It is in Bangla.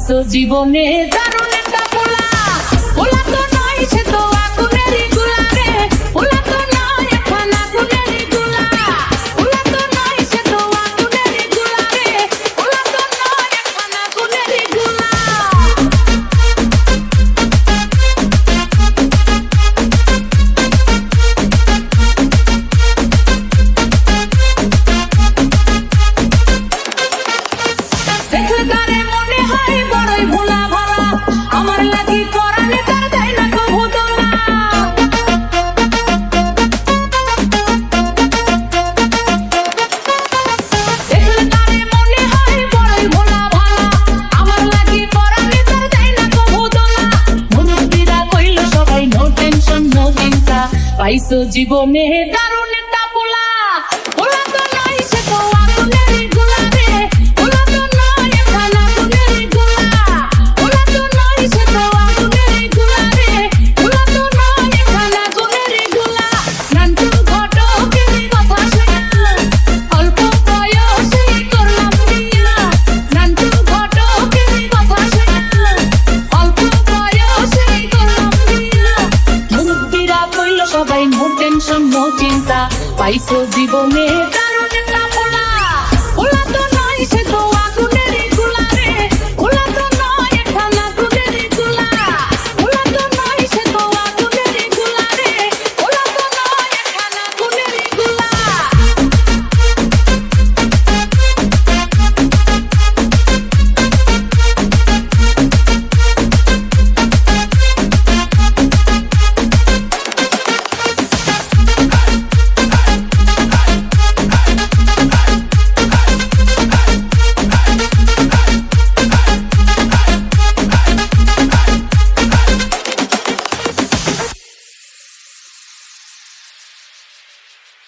পাইছো জীবনে দারুণ একটা পোলা। পোলা তো নয় সে তো আগুনেরই গোলা রে, পোলা তো নয় এখন আগুনেরই গোলা। পোলা তো নয় সে তো আগুনেরই গোলা রে, পোলা তো নয় এখন আগুনেরই গোলা। দেখলে তারে মনে হয় বড়ই ভোলা ভালা, আমার লাগি পরাণে তার দেয় না কভু দোলা। দেখলে তারে মনে হয় বড়ই ভোলা ভালা, আমার লাগি পরাণে তার দেয় না কভু দোলা। মুরব্বিরা কইলো সবাই নো টেনশন নো চিন্তা, পাইছো জীবনে দারুণ